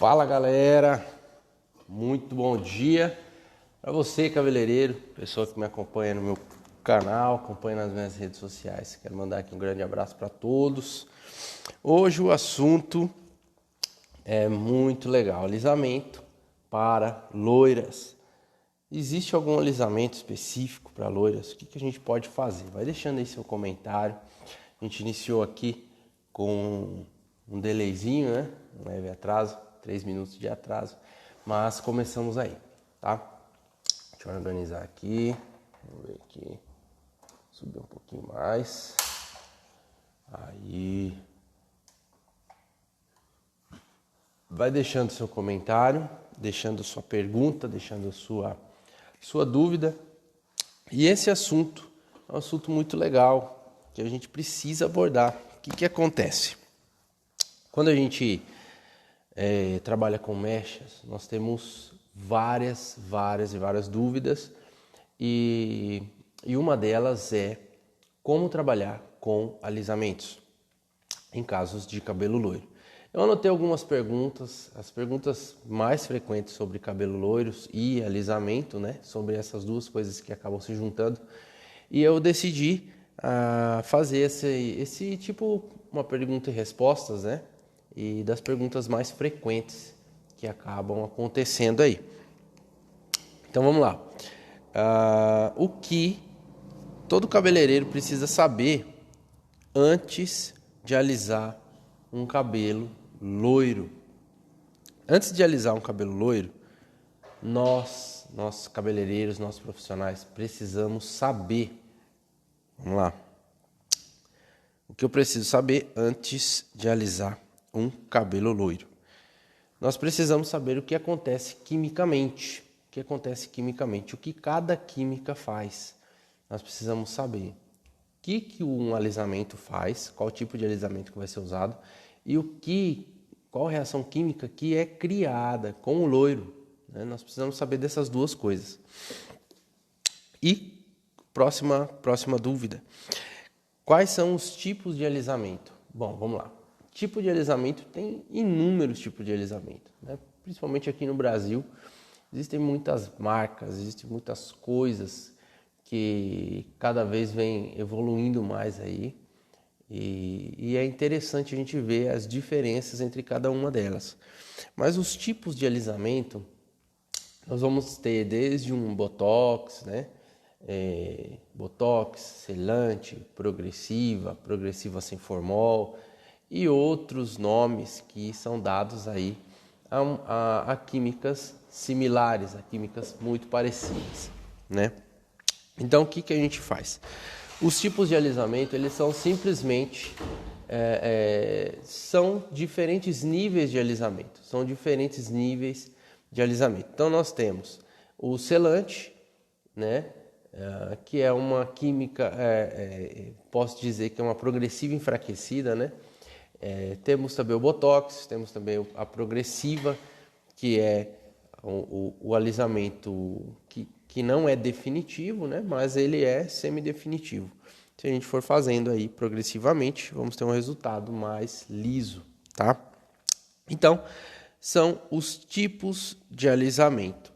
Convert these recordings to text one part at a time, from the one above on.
Fala galera, muito bom dia para você cabeleireiro, pessoa que me acompanha no meu canal, acompanha nas minhas redes sociais. Quero mandar aqui um grande abraço para todos. Hoje o assunto é muito legal, alisamento para loiras. Existe algum alisamento específico para loiras? O que a gente pode fazer? Vai deixando aí seu comentário. A gente iniciou aqui com um delayzinho, né? Um leve atraso, 3 minutos de atraso, mas começamos aí, tá? Deixa eu organizar aqui, vamos ver aqui, subir um pouquinho mais, aí, vai deixando seu comentário, deixando sua pergunta, deixando sua dúvida, e esse assunto é um assunto muito legal, que a gente precisa abordar. O que acontece? Quando a gente trabalha com mechas, nós temos várias dúvidas e uma delas é como trabalhar com alisamentos em casos de cabelo loiro. Eu anotei algumas perguntas, as perguntas mais frequentes sobre cabelo loiros e alisamento, né? Sobre essas duas coisas que acabam se juntando, e eu decidi fazer esse tipo, uma pergunta e respostas, né? E das perguntas mais frequentes que acabam acontecendo aí. Então vamos lá. O que todo cabeleireiro precisa saber antes de alisar um cabelo loiro? Antes de alisar um cabelo loiro, nós cabeleireiros, nós profissionais, precisamos saber. Vamos lá. O que eu preciso saber antes de alisar um cabelo loiro? Nós precisamos saber o que acontece quimicamente. O que cada química faz. Nós precisamos saber o que um alisamento faz, qual tipo de alisamento que vai ser usado e qual reação química que é criada com o loiro, né? Nós precisamos saber dessas duas coisas. E próxima dúvida. Quais são os tipos de alisamento? Bom, vamos lá. Tipo de alisamento, tem inúmeros tipos de alisamento, né? Principalmente aqui no Brasil, existem muitas marcas, existem muitas coisas que cada vez vem evoluindo mais aí, e é interessante a gente ver as diferenças entre cada uma delas. Mas os tipos de alisamento, nós vamos ter desde um botox, né? Botox, selante, progressiva sem formol e outros nomes que são dados aí a químicas similares, a químicas muito parecidas, né? Então o que a gente faz? Os tipos de alisamento, eles são simplesmente são diferentes níveis de alisamento, Então nós temos o selante, né? Que é uma química, posso dizer que é uma progressiva enfraquecida, né? Temos também o botox, temos também a progressiva, que é o alisamento que não é definitivo, né? Mas ele é semidefinitivo. Se a gente for fazendo aí progressivamente, vamos ter um resultado mais liso, tá? Então, são os tipos de alisamento.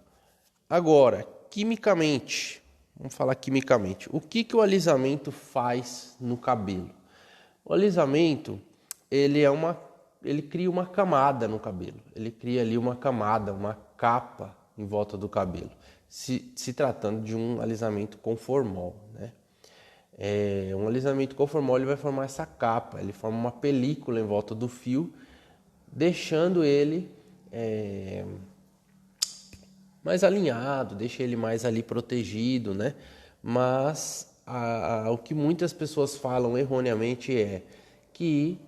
Agora, quimicamente, vamos falar quimicamente. O que o alisamento faz no cabelo? O alisamento, ele cria uma camada no cabelo. Ele cria ali uma camada, uma capa em volta do cabelo. Se tratando de um alisamento com formol, né? Um alisamento com formol, ele vai formar essa capa. Ele forma uma película em volta do fio, deixando ele mais alinhado, deixa ele mais ali protegido, né? Mas o que muitas pessoas falam erroneamente é que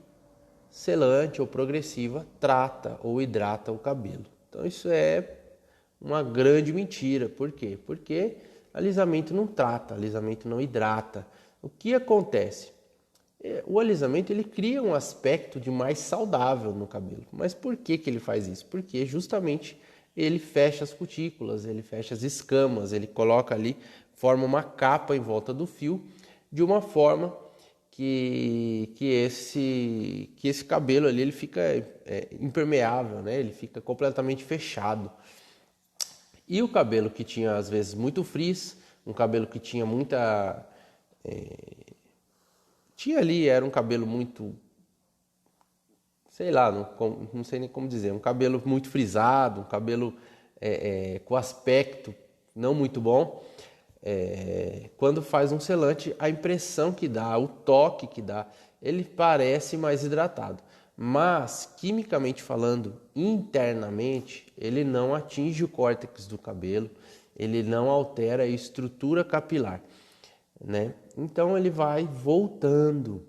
selante ou progressiva trata ou hidrata o cabelo. Então isso é uma grande mentira. Por quê? Porque alisamento não trata, alisamento não hidrata. O que acontece? O alisamento, ele cria um aspecto de mais saudável no cabelo. Mas por que ele faz isso? Porque justamente ele fecha as cutículas, ele fecha as escamas, ele coloca ali, forma uma capa em volta do fio, de uma forma que esse cabelo ali ele fica impermeável, né? Ele fica completamente fechado. E o cabelo que tinha às vezes muito frizz, um cabelo que tinha muita... tinha ali, era um cabelo muito... sei lá, não sei nem como dizer, um cabelo muito frisado, um cabelo com aspecto não muito bom. Quando faz um selante, a impressão que dá, o toque que dá, ele parece mais hidratado. Mas, quimicamente falando, internamente, ele não atinge o córtex do cabelo, ele não altera a estrutura capilar, né? Então ele vai voltando.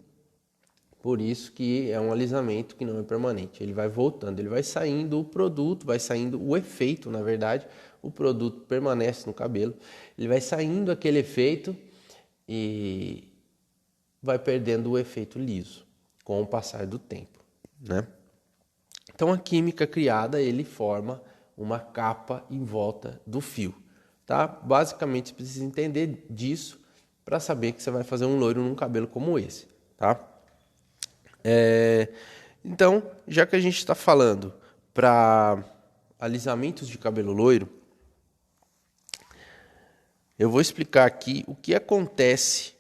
Por isso que é um alisamento que não é permanente. Ele vai voltando, ele vai saindo o produto, vai saindo o efeito, na verdade. O produto permanece no cabelo. Ele vai saindo aquele efeito e vai perdendo o efeito liso com o passar do tempo, né? Então a química criada, ele forma uma capa em volta do fio, tá? Basicamente você precisa entender disso para saber que você vai fazer um loiro num cabelo como esse, tá? Então, já que a gente está falando para alisamentos de cabelo loiro, eu vou explicar aqui o que acontece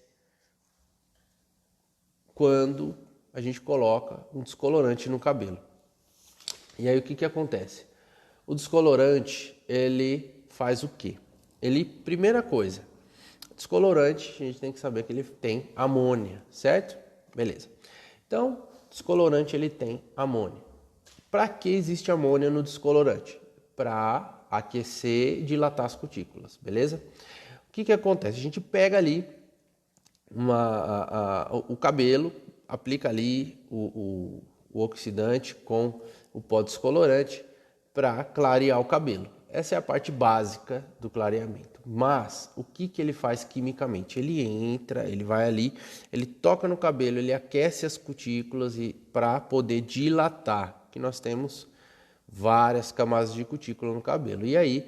quando a gente coloca um descolorante no cabelo. E aí o que acontece? O descolorante, ele faz o quê? Primeira coisa, descolorante, a gente tem que saber que ele tem amônia, certo? Beleza. Então, descolorante ele tem amônia. Para que existe amônia no descolorante? Para aquecer e dilatar as cutículas, beleza? O que acontece? A gente pega ali o cabelo, aplica ali o oxidante com o pó descolorante para clarear o cabelo. Essa é a parte básica do clareamento. Mas o que ele faz quimicamente? Ele entra, ele vai ali, ele toca no cabelo, ele aquece as cutículas e para poder dilatar, que nós temos várias camadas de cutícula no cabelo. E aí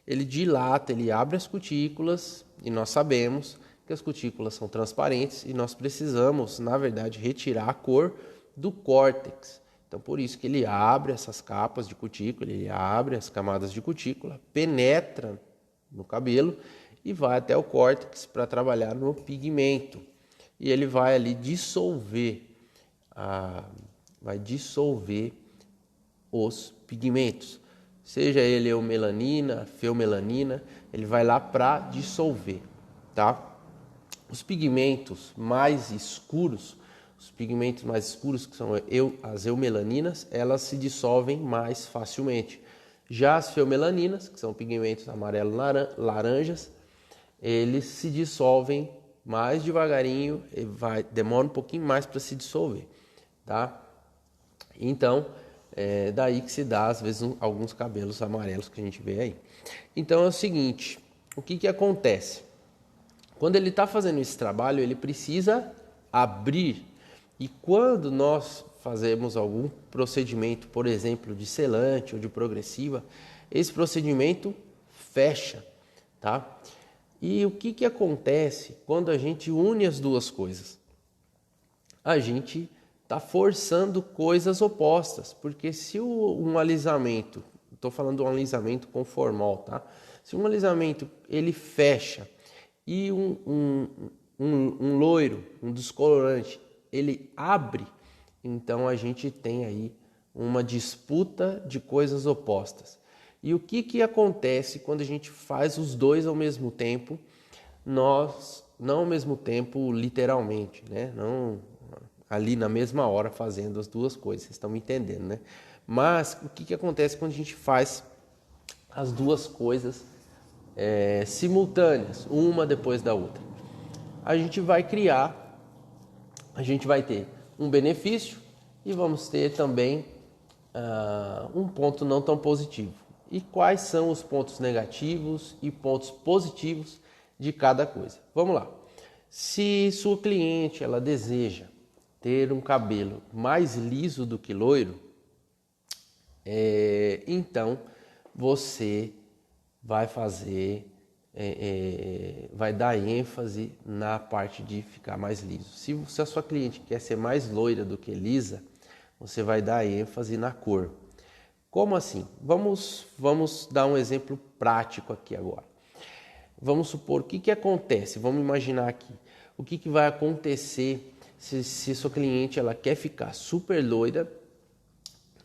ele dilata, ele abre as cutículas e nós sabemos que as cutículas são transparentes e nós precisamos, na verdade, retirar a cor do córtex. Então, por isso que ele abre essas capas de cutícula, ele abre as camadas de cutícula, penetra no cabelo e vai até o córtex para trabalhar no pigmento. E ele vai ali dissolver, os pigmentos. Seja ele eumelanina, feomelanina, ele vai lá para dissolver, tá? Os pigmentos mais escuros, que são as eumelaninas, elas se dissolvem mais facilmente. Já as feomelaninas, que são pigmentos amarelo-laranjas, eles se dissolvem mais devagarinho, demora um pouquinho mais para se dissolver, tá? Então, é daí que se dá, às vezes, alguns cabelos amarelos que a gente vê aí. Então é o seguinte, o que acontece? Quando ele está fazendo esse trabalho, ele precisa abrir. E quando nós fazemos algum procedimento, por exemplo, de selante ou de progressiva, esse procedimento fecha, tá? E o que acontece quando a gente une as duas coisas? A gente está forçando coisas opostas, porque se um alisamento, estou falando de um alisamento com formol, tá? Se um alisamento ele fecha e um loiro, um descolorante, ele abre, então a gente tem aí uma disputa de coisas opostas. E o que acontece quando a gente faz os dois ao mesmo tempo? Nós, não ao mesmo tempo literalmente, né? Não ali na mesma hora fazendo as duas coisas, vocês estão me entendendo, né? Mas o que acontece quando a gente faz as duas coisas simultâneas, uma depois da outra? A gente vai ter um benefício e vamos ter também um ponto não tão positivo. E quais são os pontos negativos e pontos positivos de cada coisa? Vamos lá. Se sua cliente ela deseja ter um cabelo mais liso do que loiro, então você vai fazer vai dar ênfase na parte de ficar mais liso. Se a sua cliente quer ser mais loira do que lisa, você vai dar ênfase na cor. Como assim? Vamos dar um exemplo prático aqui agora. Vamos supor, o que acontece? Vamos imaginar aqui. O que vai acontecer se sua cliente ela quer ficar super loira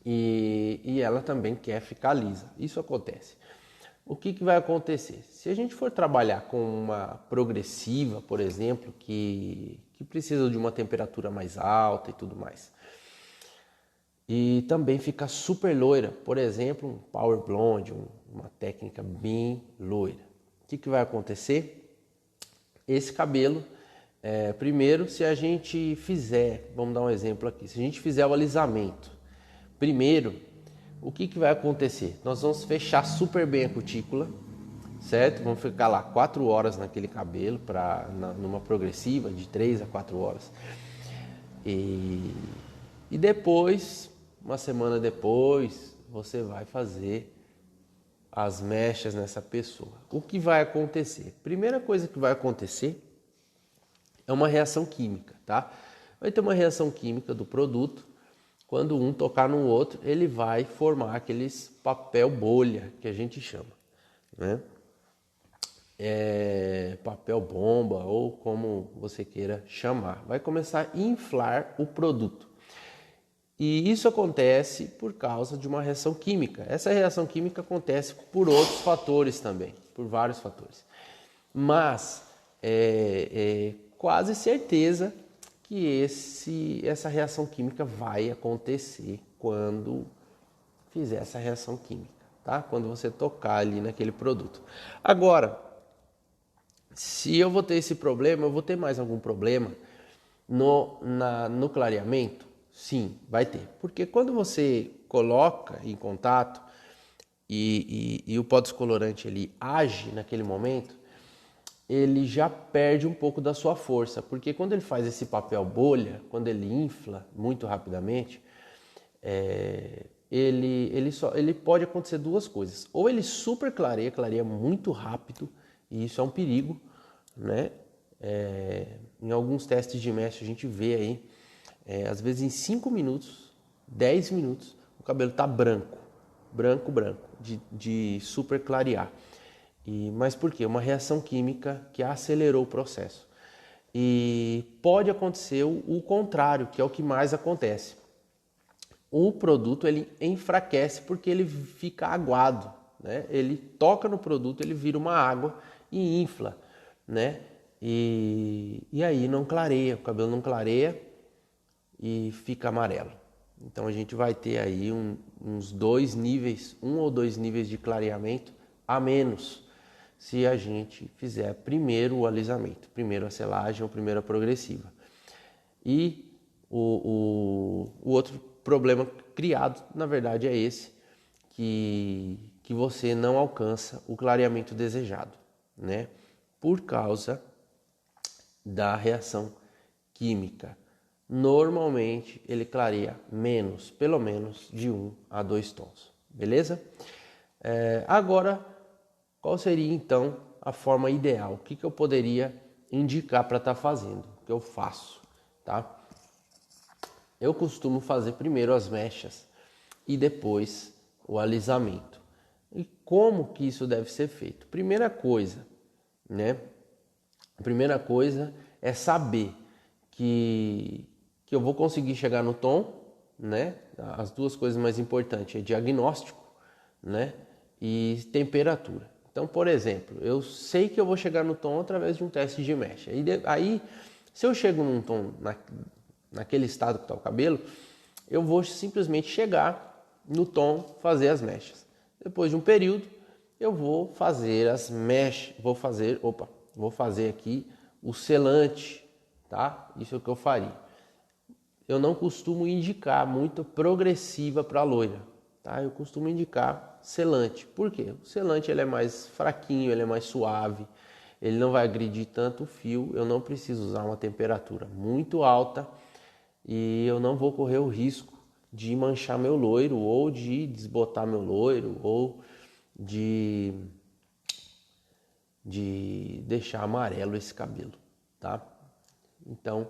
e ela também quer ficar lisa? Isso acontece. O que vai acontecer? Se a gente for trabalhar com uma progressiva, por exemplo, que precisa de uma temperatura mais alta e tudo mais, e também fica super loira, por exemplo, um Power Blonde, uma técnica bem loira. O que vai acontecer? Esse cabelo, primeiro, se a gente fizer, vamos dar um exemplo aqui, se a gente fizer o alisamento, primeiro, o que vai acontecer? Nós vamos fechar super bem a cutícula, certo? Vamos ficar lá 4 horas naquele cabelo, numa progressiva de 3 a 4 horas. E depois, uma semana depois, você vai fazer as mechas nessa pessoa. O que vai acontecer? Primeira coisa que vai acontecer é uma reação química, tá? Vai ter uma reação química do produto. Quando um tocar no outro, ele vai formar aqueles papel bolha que a gente chama, né? Papel bomba ou como você queira chamar. Vai começar a inflar o produto. E isso acontece por causa de uma reação química. Essa reação química acontece por outros fatores também, por vários fatores. Mas é quase certeza que essa reação química vai acontecer quando fizer essa reação química, tá? Quando você tocar ali naquele produto. Agora, se eu vou ter esse problema, eu vou ter mais algum problema no clareamento? Sim, vai ter. Porque quando você coloca em contato e o pó descolorante ele age naquele momento, ele já perde um pouco da sua força. Porque quando ele faz esse papel bolha, quando ele infla muito rapidamente, ele pode acontecer duas coisas. Ou ele super clareia muito rápido, e isso é um perigo, né? Em alguns testes de mesh a gente vê aí, às vezes em 5 minutos, 10 minutos, o cabelo tá branco, de super clarear. Mas por quê? Uma reação química que acelerou o processo. E pode acontecer o contrário, que é o que mais acontece. O produto ele enfraquece porque ele fica aguado, né? Ele toca no produto, ele vira uma água e infla, né? E aí não clareia, o cabelo não clareia e fica amarelo. Então a gente vai ter aí uns 2 níveis, 1 ou 2 níveis de clareamento a menos se a gente fizer primeiro o alisamento, primeiro a selagem ou primeiro a progressiva. E o outro problema criado, na verdade, é esse, que você não alcança o clareamento desejado, né? Por causa da reação química. Normalmente ele clareia menos, pelo menos de 1 a 2 tons, beleza? Agora, qual seria então a forma ideal? O que eu poderia indicar para estar fazendo? O que eu faço, tá? Eu costumo fazer primeiro as mechas e depois o alisamento. E como que isso deve ser feito? Primeira coisa, né? A primeira coisa é saber que eu vou conseguir chegar no tom, né? As duas coisas mais importantes é diagnóstico, né? E temperatura. Então, por exemplo, eu sei que eu vou chegar no tom através de um teste de mecha. Aí se eu chego num tom naquele estado que está o cabelo, eu vou simplesmente chegar no tom, fazer as mechas. Depois de um período, eu vou fazer as mechas, vou fazer aqui o selante, tá? Isso é o que eu faria. Eu não costumo indicar muito progressiva para loira, tá? Eu costumo indicar selante. Por quê? O selante ele é mais fraquinho, ele é mais suave, ele não vai agredir tanto o fio, eu não preciso usar uma temperatura muito alta e eu não vou correr o risco de manchar meu loiro ou de desbotar meu loiro ou de de deixar amarelo esse cabelo, tá? Então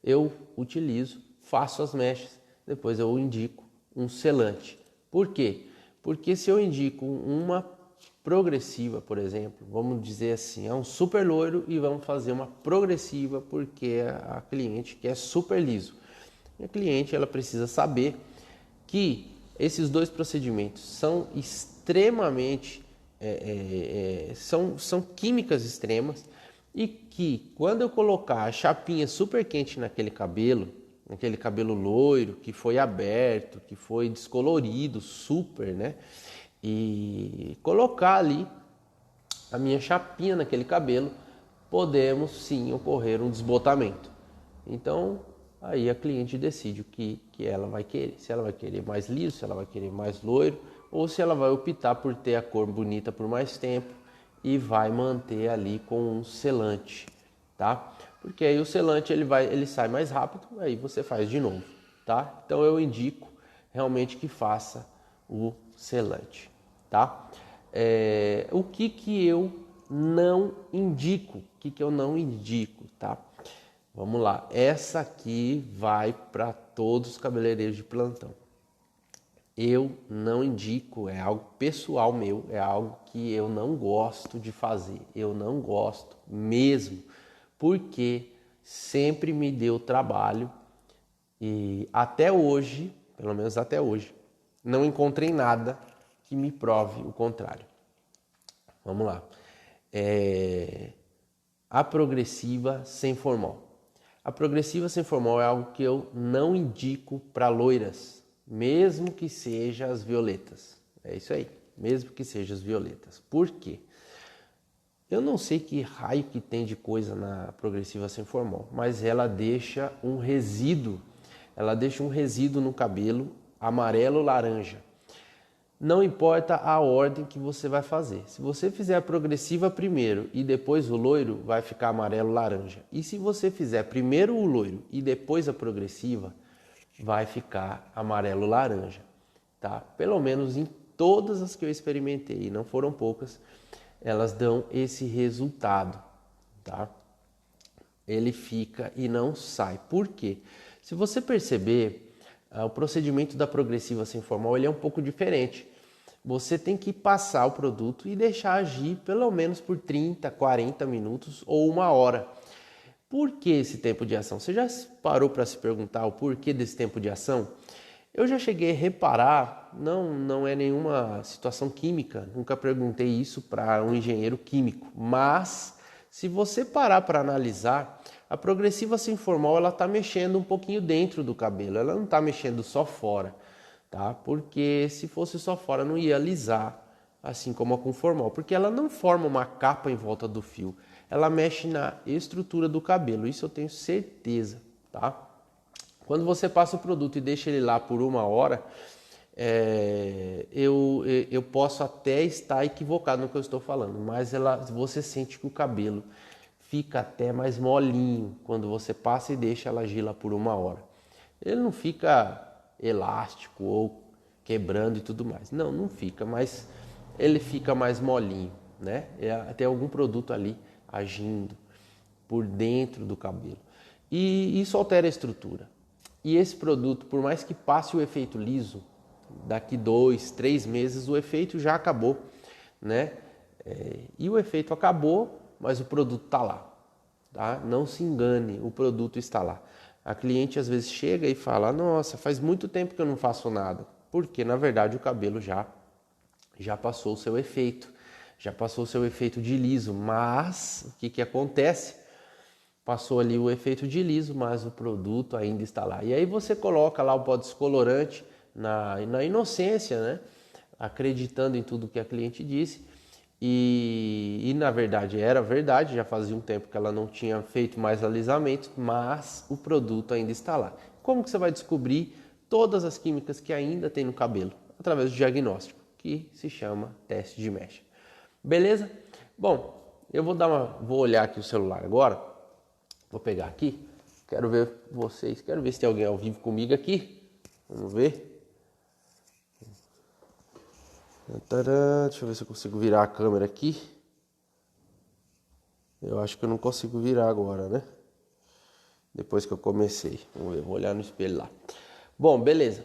eu utilizo, faço as mechas, depois eu indico um selante. Por quê? Porque se eu indico uma progressiva, por exemplo, vamos dizer assim, é um super loiro e vamos fazer uma progressiva porque a cliente quer super liso. E a cliente ela precisa saber que esses dois procedimentos são extremamente são químicas extremas e que quando eu colocar a chapinha super quente naquele cabelo loiro que foi aberto, que foi descolorido, super, né? E colocar ali a minha chapinha naquele cabelo, podemos sim ocorrer um desbotamento. Então, aí a cliente decide o que ela vai querer. Se ela vai querer mais liso, se ela vai querer mais loiro, ou se ela vai optar por ter a cor bonita por mais tempo e vai manter ali com um selante, tá? Porque aí o selante ele sai mais rápido, aí você faz de novo, tá? Então eu indico realmente que faça o selante, tá? O que eu não indico? O que eu não indico, tá? Vamos lá, essa aqui vai para todos os cabeleireiros de plantão. Eu não indico, é algo pessoal meu, é algo que eu não gosto de fazer. Eu não gosto mesmo, porque sempre me deu trabalho e até hoje, pelo menos até hoje, não encontrei nada que me prove o contrário. Vamos lá. A progressiva sem formol. A progressiva sem formol é algo que eu não indico para loiras, mesmo que seja as violetas. É isso aí, mesmo que seja as violetas. Por quê? Eu não sei que raio que tem de coisa na progressiva sem formol, mas ela deixa um resíduo. Ela deixa um resíduo no cabelo amarelo laranja. Não importa a ordem que você vai fazer. Se você fizer a progressiva primeiro e depois o loiro, vai ficar amarelo laranja. E se você fizer primeiro o loiro e depois a progressiva, vai ficar amarelo laranja, tá? Pelo menos em todas as que eu experimentei, e não foram poucas, elas dão esse resultado, tá? Ele fica e não sai. Por quê? Se você perceber, o procedimento da progressiva sem formol ele é um pouco diferente. Você tem que passar o produto e deixar agir pelo menos por 30, 40 minutos ou uma hora. Por que esse tempo de ação? Você já parou para se perguntar o porquê desse tempo de ação? Eu já cheguei a reparar, não é nenhuma situação química, nunca perguntei isso para um engenheiro químico, mas se você parar para analisar, a progressiva sem formol ela está mexendo um pouquinho dentro do cabelo, ela não está mexendo só fora, tá? Porque se fosse só fora não ia alisar, assim como a com formol, porque ela não forma uma capa em volta do fio, ela mexe na estrutura do cabelo, isso eu tenho certeza, tá? Quando você passa o produto e deixa ele lá por uma hora, eu posso até estar equivocado no que eu estou falando, mas você sente que o cabelo fica até mais molinho quando você passa e deixa ela agir lá por uma hora. Ele não fica elástico ou quebrando e tudo mais. Não fica, mas ele fica mais molinho, né? Tem algum produto ali agindo por dentro do cabelo. E isso altera a estrutura. E esse produto, por mais que passe o efeito liso, daqui 2, 3 meses o efeito já acabou, né? E o efeito acabou, mas o produto está lá, tá? Não se engane, o produto está lá. A cliente às vezes chega e fala, nossa, faz muito tempo que eu não faço nada. Porque na verdade o cabelo já passou o seu efeito, já passou o seu efeito de liso, mas o que acontece? Passou ali o efeito de liso, mas o produto ainda está lá. E aí você coloca lá o pó descolorante na inocência, né? Acreditando em tudo que a cliente disse. E na verdade era verdade, já fazia um tempo que ela não tinha feito mais alisamento, mas o produto ainda está lá. Como que você vai descobrir todas as químicas que ainda tem no cabelo? Através do diagnóstico, que se chama teste de mecha. Beleza? Bom, eu vou olhar aqui o celular agora. Vou pegar aqui, quero ver vocês, quero ver se tem alguém ao vivo comigo aqui. Vamos ver. Tadã, deixa eu ver se eu consigo virar a câmera aqui. Eu acho que eu não consigo virar agora, né? Depois que eu comecei. Vamos ver, vou olhar no espelho lá. Bom, beleza.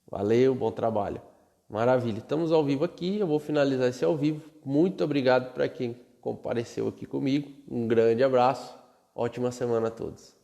Valeu, bom trabalho. Maravilha. Estamos ao vivo aqui. Eu vou finalizar esse ao vivo. Muito obrigado para quem compareceu aqui comigo. Um grande abraço. Ótima semana a todos.